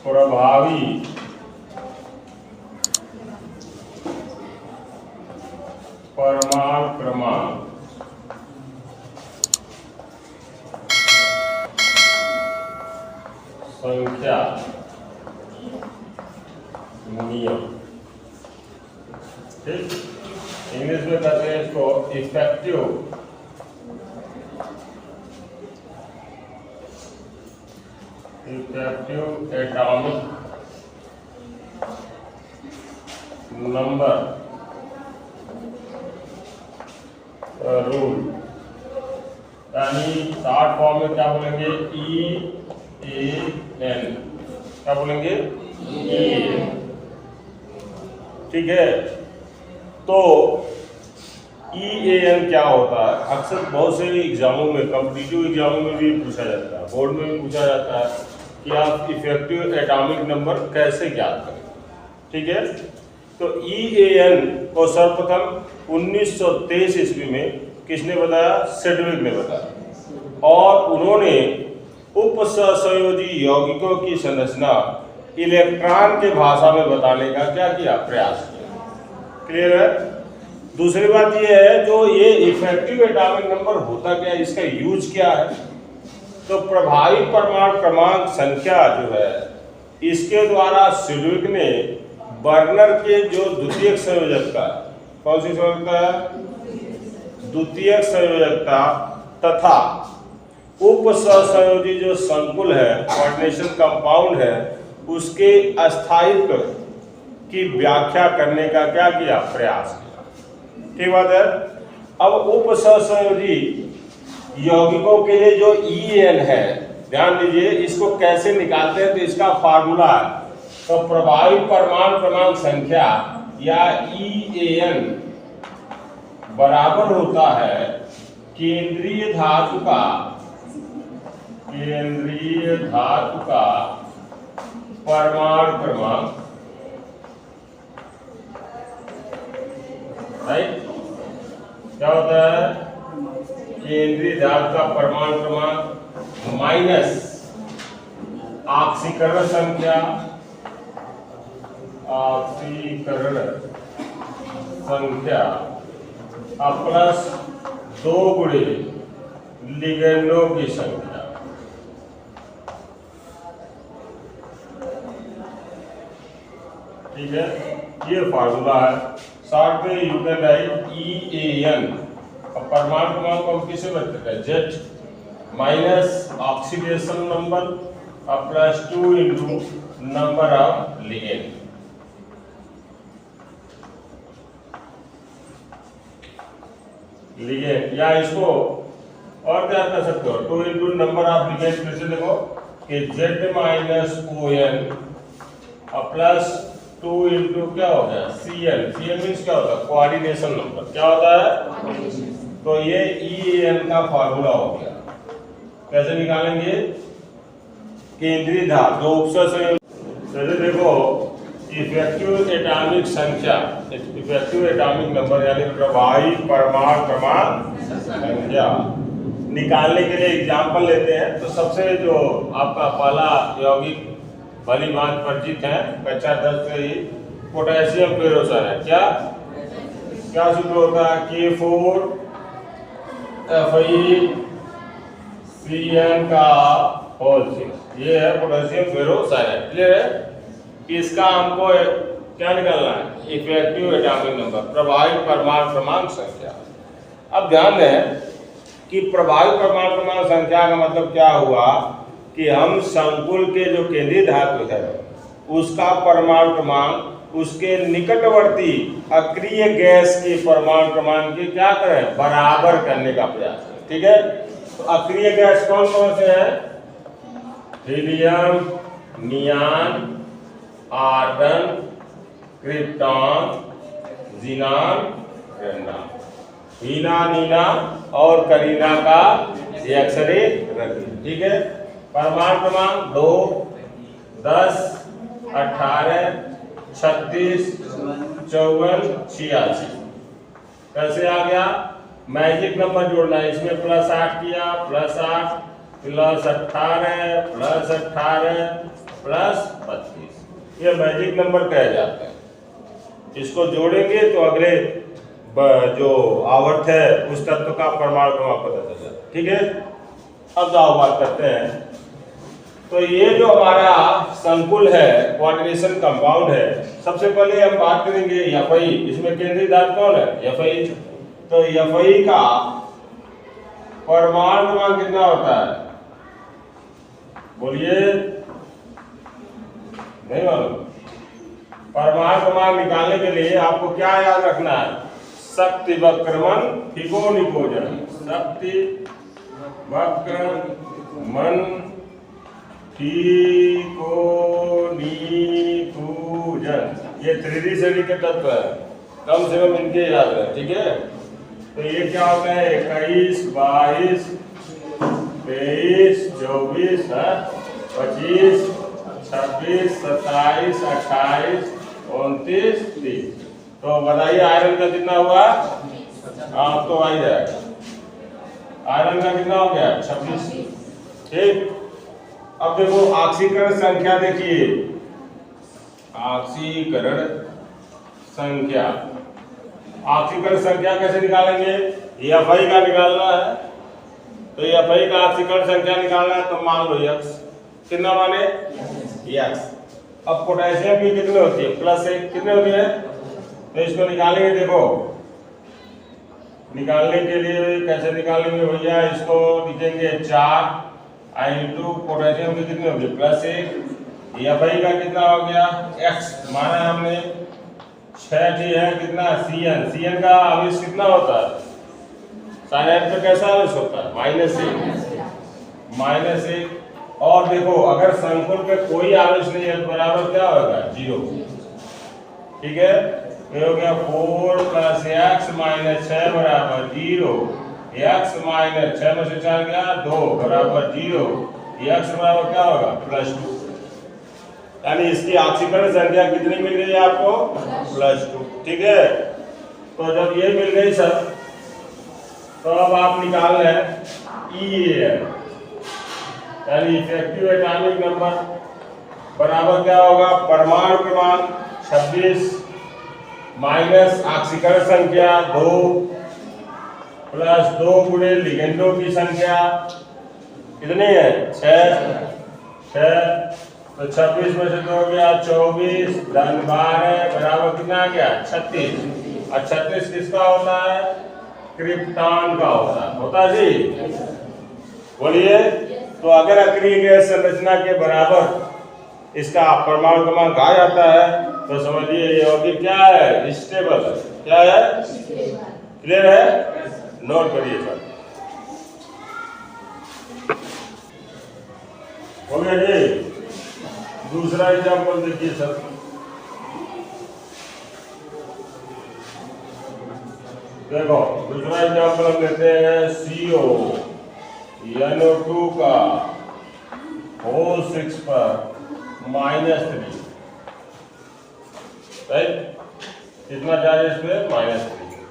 प्रभावी परमाणु क्रमांक संख्या नियम। ठीक, इंग्लिश में कहते हैं इसको इफेक्टिव एटॉमिक नंबर रूल, यानी शॉर्ट फॉर्म में क्या बोलेंगे, EAN। क्या बोलेंगे, EAN। ठीक है, तो EAN क्या होता है? अक्सर बहुत से एग्जामों में, कॉम्पिटिटिव एग्जामों में भी पूछा जाता है, बोर्ड में भी पूछा जाता है कि आप इफेक्टिव एटॉमिक नंबर कैसे ज्ञात करें। ठीक है, तो EAN को सर्वप्रथम 1923 ईस्वी में किसने बताया? सेडविक ने बताया, और उन्होंने उपसंयोजी यौगिकों की संरचना इलेक्ट्रॉन के भाषा में बताने का क्या किया? प्रयास किया। क्लियर है? दूसरी बात यह है, जो ये इफेक्टिव एटॉमिक नंबर होता क्या है, इसका यूज क्या है? तो प्रभावी परमाणु क्रमांक संख्या जो है, इसके द्वारा सेडविक ने बर्नर के जो द्वितीयक संयोजकता, कौन सी संयोजकता है? द्वितीयक संयोजकता तथा उपसंयोजी जो संकुल है, कोऑर्डिनेशन कंपाउंड है, उसके अस्थायित्व की व्याख्या करने का क्या किया? प्रयास किया। ठीक बात है। अब उपसंयोजी यौगिकों के लिए जो EAN है, ध्यान दीजिए, इसको कैसे निकालते हैं? तो इसका फार्मूला है, तो प्रभावी परमाणु क्रमांक संख्या या EAN बराबर होता है केंद्रीय धातु का परमाणु क्रमांक। राइट, क्या होता है? केंद्रीय धातु का परमाणु क्रमांक माइनस ऑक्सीकरण संख्या प्लस 2 गुणे लिगेंडों की संख्या। ठीक है, ये फार्मूला है। शॉर्ट में यू कैन राइट EAN। अब परमाणु क्रमांक को हम किसे बताते हैं? Z minus oxidation number plus 2 into number of ligand. Ligand, या इसको और क्या कर सकते हो? 2 इंटू नंबर ऑफ लिगेंड। फिर से देखो कि Z minus ON plus 2 into क्या हो गया? CN। CN मीन्स क्या होता है? Coordination number. क्या होता है? तो ये EAN का फार्मूला हो गया। कैसे निकालेंगे? केंद्रीय धातु जो उपसंयोजी, देखो इफेक्टिव एटॉमिक संख्या, इफेक्टिव एटॉमिक नंबर यानी प्रभावी परमाणु क्रमांक संख्या निकालने के लिए एग्जाम्पल लेते हैं। तो सबसे जो आपका पहला यौगिक भली भांति परिचित है, कक्षा 10 से ही, पोटेशियम पेरोक्साइड है। क्या सूत्र होता है? K4Fe3N का होल 6। ये है पोटेशियम पेरोक्साइड। क्लियर है? इसका हमको क्या निकालना है? इफेक्टिव एटॉमिक नंबर, प्रभावी परमाणु क्रमांक संख्या। अब ध्यान दें कि प्रभावी परमाणु क्रमांक संख्या का मतलब क्या हुआ कि हम संकुल के जो केंद्रीय धातु है उसका परमाणु क्रमांक उसके निकटवर्ती अक्रिय गैस के परमाणु क्रमांक के क्या करें? बराबर करने का प्रयास करें। ठीक है, तो अक्रिय गैस कौन कौन से हैं? Helium, नियान, argon, krypton, xenon, random. हीना, नीना और करीना का एक्सरे रखिए। ठीक है, परमाणु क्रमांक 2, 10, 18, 36, 54, 86। कैसे आ गया? मैजिक नंबर जोड़ना है, इसमें +8 किया, +8 +18 +18 प्लस 25, ये मैजिक नंबर कहे जाते हैं। इसको जोड़ेंगे तो अगले जो आवर्त है उस तत्व का परमाणु क्रमांक पता चल जाता है। ठीक है, अब जाओ बात करते हैं। तो ये जो हमारा संकुल है, कोऑर्डिनेशन कंपाउंड है, सबसे पहले हम बात करेंगे Fi। इसमें केंद्रीय धातु कौन है? Fi। तो Fi का परमाणु क्रमांक कितना होता है? बोलिए, नहीं मालूम? परमाणु क्रमांक निकालने के लिए आपको क्या याद रखना है? शक्ति वक्रमन फिकोनिकोजन, शक्ति वक्रमन फिकोनिकोजन, ये 3D श्रेणी के तत्व है, कम से कम इनके याद रखें। ठीक है, तो ये क्या होता है? 21, 22, 23, 24, 25, 26, 27, 28, 29, 30। तो बताइए आयरन का कितना हुआ? आप तो आ ही जाएगा। आयरन का कितना हो गया? 26। ठीक, अब देखो ऑक्सीकरण संख्या, देखिए ऑक्सीकरण संख्या। ऑक्सीकरण संख्या कैसे निकालेंगे? Fi का निकालना है, तो Fi का ऑक्सीकरण संख्या निकालना है, तो मान लो x, कितना माने? x। अब पोटेशियम की कितनी होती है? +1। कितनी होती है? तो इसको निकालेंगे। देखो निकालने के लिए कैसे निकालेंगे भैया? इसको लिखेंगे 4 इंटू पोटेशियम की कितनी होगी? +1। Fi का कितना हो गया? x माना हमने 6 जी है, कितना? Cn का आवेश कितना होता है? साइनाइड पे कैसा आवेश होता है? -1। और देखो अगर संकुल पे कोई आवेश नहीं है तो बराबर क्या होगा? 0। ठीक है, ये हो गया 4 + x - 6 बराबर 0। x - 6 में से 4 गया 2 बराबर 0। x बराबर क्या होगा? +2। यानी इसकी ऑक्सीकरण संख्या कितनी मिल गई आपको? +2। ठीक है, तो जब ये मिल गई सर, तो अब आप निकाल लें EAN, यानी इफेक्टिव एटॉमिक नंबर बराबर क्या होगा? परमाणु क्रमांक 26 माइनस ऑक्सीकरण संख्या 2 प्लस 2 गुणे लिगेंडों की संख्या कितनी है? 6। तो 26 में से 2 गया 24 धन 12 बराबर कितना आ गया? 36। और 36 किसका होता है? क्रिप्टॉन का होता है जी। बोलिए, तो अगर अक्रिय गैस संरचना के बराबर इसका परमाणु क्रमांक आ जाता है तो समझिए ये यौगिक क्या है? स्टेबल है। क्या है? क्लियर है? नोट करिए सर। हो गया जी। दूसरा एग्जाम्पल देखिए सर। देखो दूसरा एग्जाम्पल हम लेते हैं CO NO2 का होल 6 पर -3। राइट, कितना चार्ज है इस पे? -3।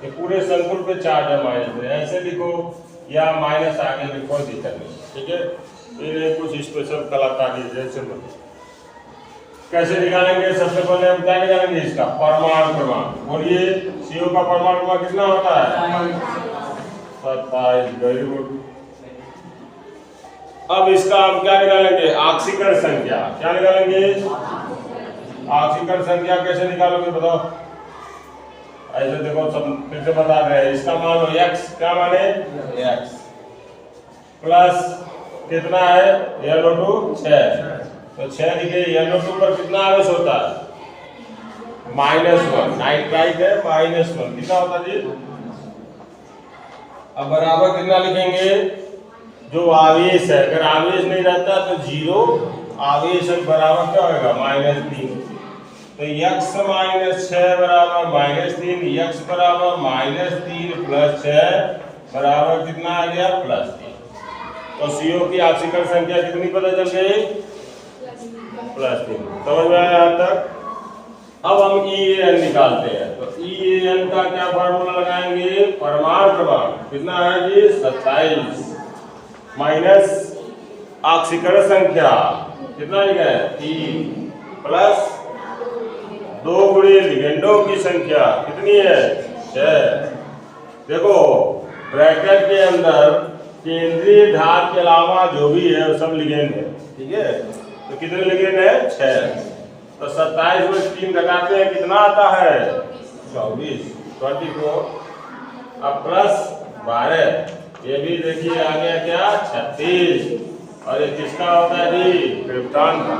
ये पूरे संकुल पे चार्ज है -3। ऐसे लिखो या माइनस आगे लिखो, कोई दिक्कत नहीं। ठीक है, फिर कुछ स्पेशल कलाकारी जैसे कैसे निकालेंगे? सबसे पहले हम क्या निकालेंगे? इसका परमाणु क्रमांक। बोलिए, CO का परमाणु क्रमांक कितना होता है? 27। Very good. अब इसका हम क्या निकालेंगे? ऑक्सीकरण संख्या। क्या निकालेंगे? ऑक्सीकरण संख्या कैसे निकालोगे बताओ? ऐसे देखो, सब फिर से बता रहे हैं। इसका मान लो x, क्या माने? x प्लस कितना है? NO2 6। तो 6 लिखे। NO2 पर कितना आवेश होता है? -1। नाइट्राइट है -1। कितना होता है जी? अब बराबर कितना लिखेंगे? जो आवेश है, अगर आवेश नहीं रहता तो 0, आवेश बराबर क्या होगा? -3। तो x - 6 बराबर -3, x बराबर -3 + 6 बराबर कितना आ गया? +3। तो CO की ऑक्सीकरण संख्या कितनी पता चल गई? +3। समझ में आया यहाँ तक? अब हम EAN निकालते हैं। तो EAN का क्या फार्मूला लगाएंगे? परमाणु क्रमांक कितना है जी? 27 माइनस ऑक्सीकरण संख्या कितना लिखा है 3 प्लस 2 गुणे लिगेंडों की संख्या कितनी है 6। देखो ब्रैकेट के अंदर केंद्रीय धार के अलावा जो भी है वो सब लिगेंड है, ठीक है। तो कितने लिगेंड है 6। तो 27 में 3 घटाते हैं कितना आता है 24 अब प्लस 12 ये भी देखिए आ गया क्या 36 और ये किसका होता है जी क्रिप्टॉन का।